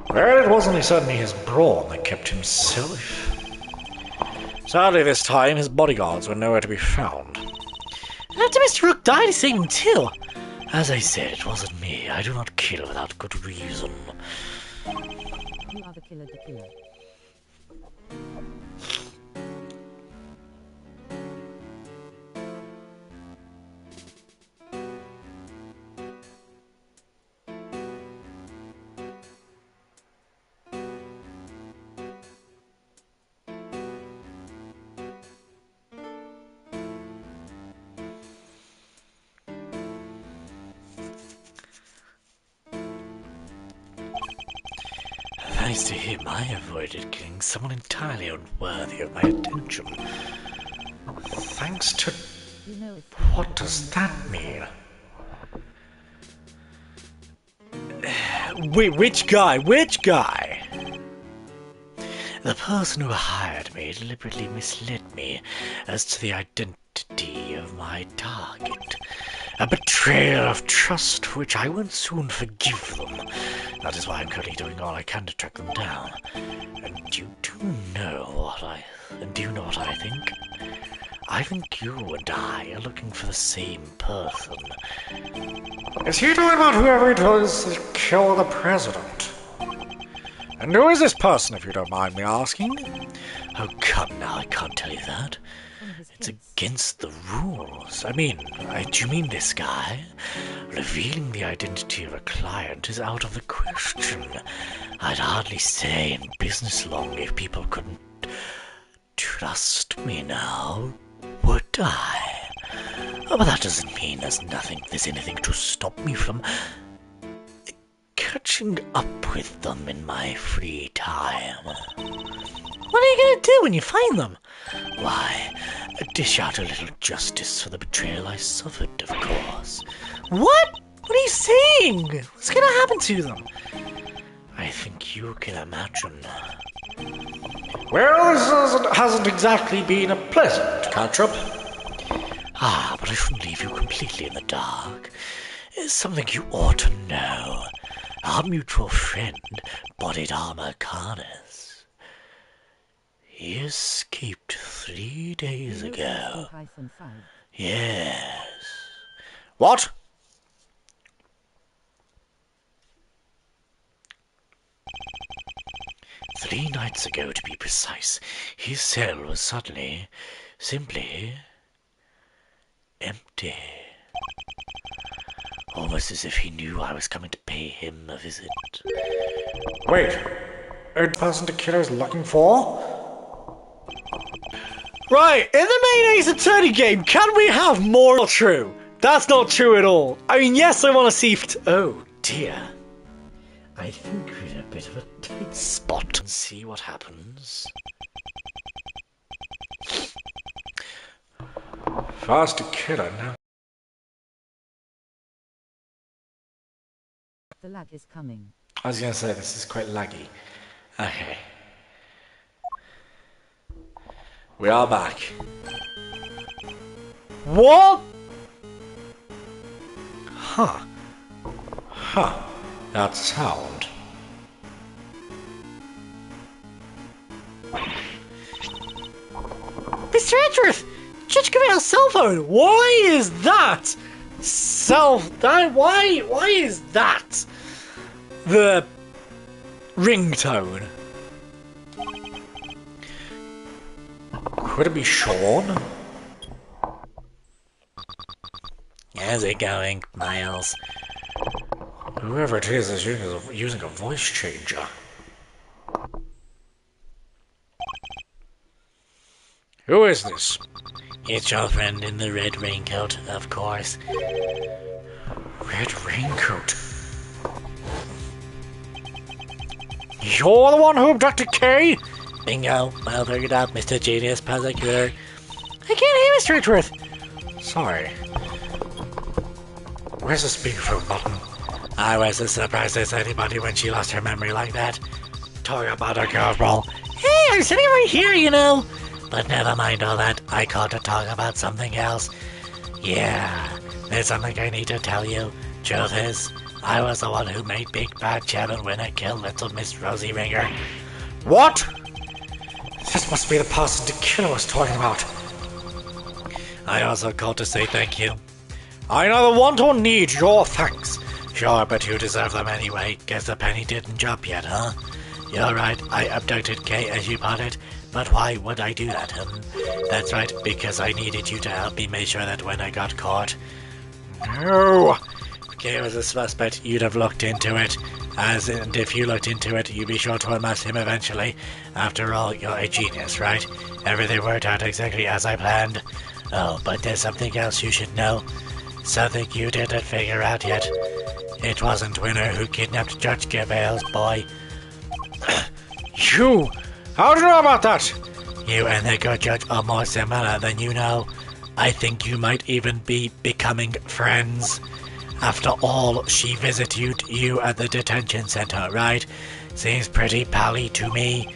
Well, it wasn't certainly his brawn that kept him safe. Sadly, this time, his bodyguards were nowhere to be found. After Mr. Rook died, he saved him too. As I said, it wasn't me. I do not kill without good reason. You are the killer, the killer. Thanks to him, I avoided killing someone entirely unworthy of my attention. Thanks to... You know if What does that mean? Wait, which guy? Which guy? The person who hired me deliberately misled me as to the identity of my target. A betrayal of trust for which I won't soon forgive them. That is why I'm currently doing all I can to track them down. And you do know what I think? I think you and I are looking for the same person. Is he talking about whoever it was that killed the president? And who is this person, if you don't mind me asking? Oh, come now, I can't tell you that. It's against the rules. Do you mean this guy? Revealing the identity of a client is out of the question. I'd hardly say in business long if people couldn't trust me now, would I? Oh, but that doesn't mean there's anything to stop me from catching up with them in my free time. What are you going to do when you find them? Why, dish out a little justice for the betrayal I suffered, of course. What? What are you saying? What's going to happen to them? I think you can imagine. Well, this hasn't exactly been a pleasant catch-up. But I shouldn't leave you completely in the dark. It's something you ought to know. Our mutual friend, Bodied Armor Carnus. He escaped 3 days ago. Yes. What? Three nights ago, to be precise, his cell was simply empty. Almost as if he knew I was coming to pay him a visit. Wait, a person the killer's looking for? Right, in the main Ace Attorney game, can we have more? Not true. That's not true at all. Yes, I want to see... Oh, dear. I think we're in a bit of a tight spot. See what happens. Faster killer now. The lag is coming. I was gonna say, this is quite laggy. Okay. We are back. What? Huh. That sound. Mr. Edgeworth! Judge Gabriel's cell phone! Why is that? Why is that the ringtone? Could it be Sean? How's it going, Miles? Whoever it is using a voice changer. Who is this? It's your friend in the red raincoat, of course. Red raincoat? You're the one who abducted Kay? Bingo. Well figured out, Mr. Genius Prosecutor. I can't hear Mr. Edgeworth. Sorry. Where's the speakerphone button? I was as surprised as anybody when she lost her memory like that. Talk about a curveball. Hey, I'm sitting right here, you know. But never mind all that. I called to talk about something else. Yeah, there's something I need to tell you. Truth is, I was the one who made Big Bad Chairman Winner kill little Miss Rosie Ringer. What? This must be the person the killer was talking about. I also called to say thank you. I neither want or need your thanks. Sure, but you deserve them anyway. Guess the penny didn't drop yet, huh? You're right, I abducted Kay as you put it. But why would I do that, That's right, because I needed you to help me make sure that when I got caught... No! Kay was a suspect, you'd have looked into it. And if you looked into it, you'd be sure to unmask him eventually. After all, you're a genius, right? Everything worked out exactly as I planned. Oh, but there's something else you should know. Something you didn't figure out yet. It wasn't Winner who kidnapped Judge Gabriel's boy. You! How do you know about that? You and the good judge are more similar than you know. I think you might even be becoming friends. After all, she visited you at the detention center, right? Seems pretty pally to me.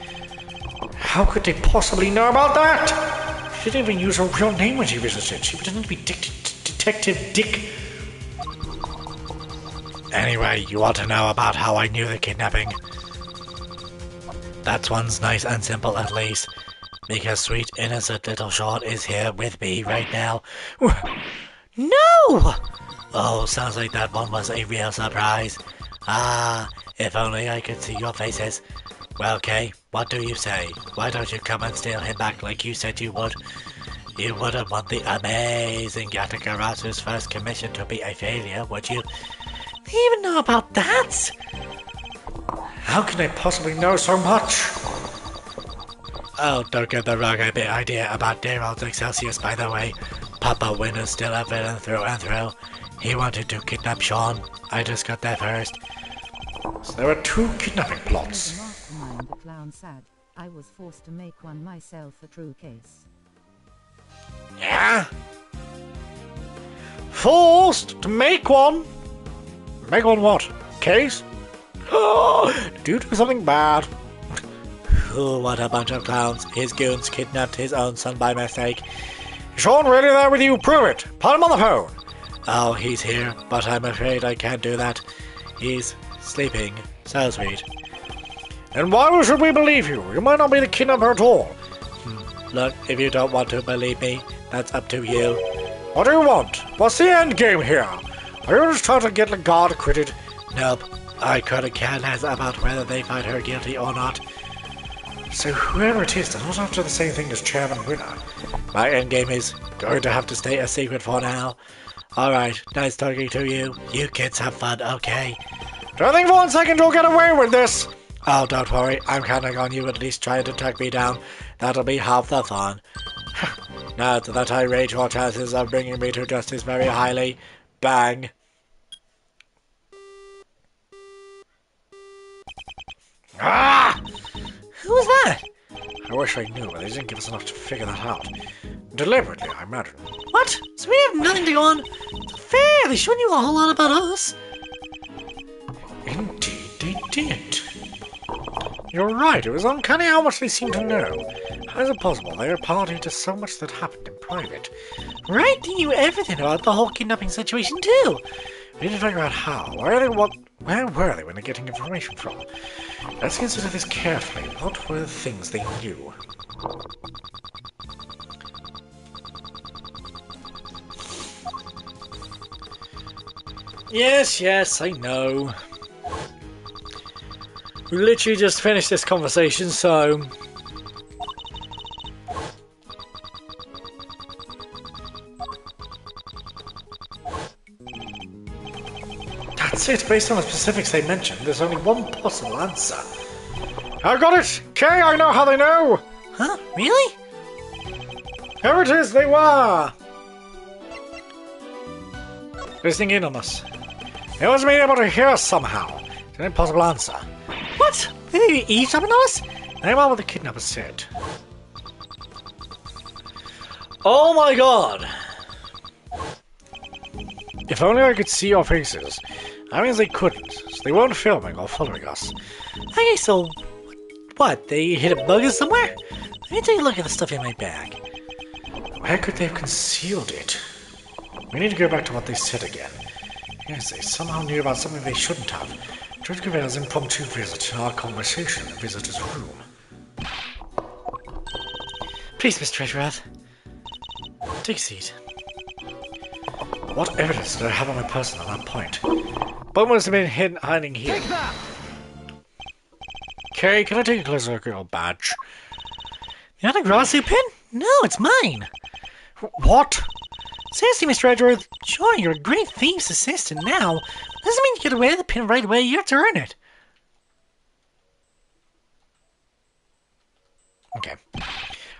How could they possibly know about that? She didn't even use her real name when she visited. She pretended to be Detective Dick Anyway, you want to know about how I knew the kidnapping? That one's nice and simple at least. Because sweet innocent little Sean is here with me right now. No! Oh, sounds like that one was a real surprise. Ah, if only I could see your faces. Well, Kay, what do you say? Why don't you come and steal him back like you said you would? You wouldn't want the amazing Yatakarasu's first commission to be a failure, would you? They even know about that? How can they possibly know so much? Oh, don't get the wrong idea about dear old Excelsius, by the way. Papa Win is still a villain through and through. He wanted to kidnap Sean. I just got there first. So there were 2 kidnapping The plots. mastermind, the clown said. I was forced to make one myself, a true case. Yeah? Forced to make one? Make one what? Case? Did you do something bad? Oh, what a bunch of clowns. His goons kidnapped his own son by mistake. Is Sean really there with you? Prove it. Put him on the phone. Oh, he's here, but I'm afraid I can't do that. He's sleeping. So sweet. And why should we believe you? You might not be the kidnapper at all. Look, if you don't want to believe me, that's up to you. What do you want? What's the end game here? Are you just trying to get Lagarde acquitted? Nope. I couldn't care less about whether they find her guilty or not. So whoever it is, they're not after the same thing as Chairman Winner. My endgame is going to have to stay a secret for now. Alright, nice talking to you. You kids have fun, okay? Don't think for 1 second you'll get away with this. Oh, don't worry. I'm counting on you at least trying to track me down. That'll be half the fun. Now that I rate your chances of bringing me to justice very highly. Bang. Ah! Who was that? I wish I knew, but they didn't give us enough to figure that out. Deliberately, I imagine. What? So we have nothing to go on? Fair, they shouldn't knew a whole lot about us. Indeed, they did. You're right, it was uncanny how much they seem to know. How is it possible they are party to so much that happened in private? Right? They knew everything about the whole kidnapping situation too. We need to figure out how. Where were they when they're getting information from? Let's consider this carefully. What were the things they knew? Yes, I know. We literally just finished this conversation, so... That's it. Based on the specifics they mentioned, there's only one possible answer. I got it! Kay, I know how they know! Huh? Really? Here it is, they were! Listening in on us. It was being able to hear us somehow. It's an impossible answer. What? They eavesdropping on us? Name out what the kidnappers said. Oh my god! If only I could see your faces. That means they couldn't, so they weren't filming or following us. Okay, so... What? They hit a bug somewhere? Let me take a look at the stuff in my bag. Where could they have concealed it? We need to go back to what they said again. Yes, they somehow knew about something they shouldn't have. George Gavel's impromptu visit in our conversation in the visitor's room. Please, Mr. Treasurer. Take a seat. What evidence did I have on my person at that point? But must have been hiding here. Kay, can I take a closer look at your badge? You had a Grassy pin? No, it's mine. What? Seriously, Mr. Edgeworth, sure, you're a great thieves assistant now. Doesn't mean you get away with the pin right away, you have to earn it. Okay.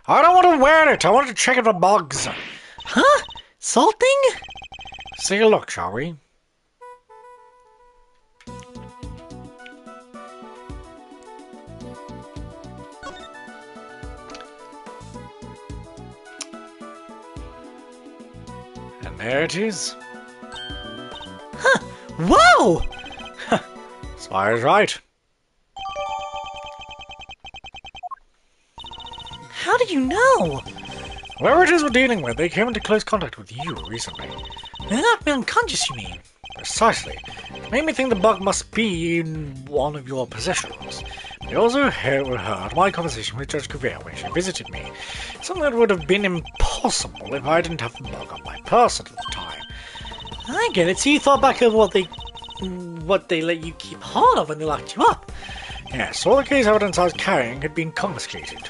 I don't want to wear it, I want to check it for bugs. Huh? Salting? Let's take a look, shall we? And there it is. Huh? Whoa! Spire's right. How did you know? Whoever it is we're dealing with, they came into close contact with you recently. They're not unconscious, you mean? Precisely. It made me think the bug must be in one of your possessions. I also heard my conversation with Judge Kuvere when she visited me. Something that would have been impossible if I didn't have the bug on my person at the time. I get it. So you thought back of what they let you keep hold of when they locked you up. Yes, all the case evidence I was carrying had been confiscated.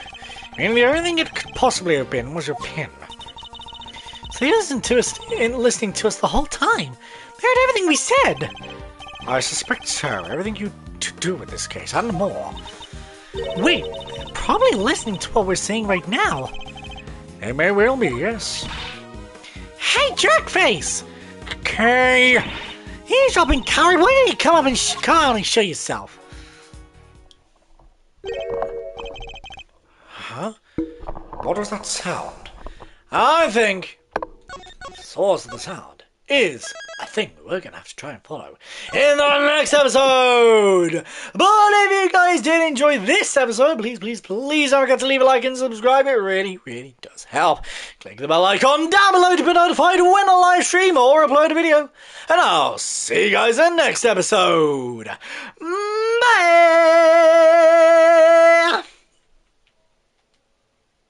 Meaning the only thing it could possibly have been was your pin. So you listened to us, listening to us the whole time. They heard everything we said. I suspect so. Everything you to do with this case, and more. Wait, they're probably listening to what we're saying right now. They may well be, yes. Hey, jerkface! Okay. Eavesdropping coward, why don't you come up and come out and show yourself? Huh? What was that sound? I think the source of the sound is a thing that we're gonna have to try and follow in the next episode. But if you guys did enjoy this episode, please don't forget to leave a like and subscribe. It really does help. Click the bell icon down below to be notified when I live stream or upload a video. And I'll see you guys in the next episode. Bye!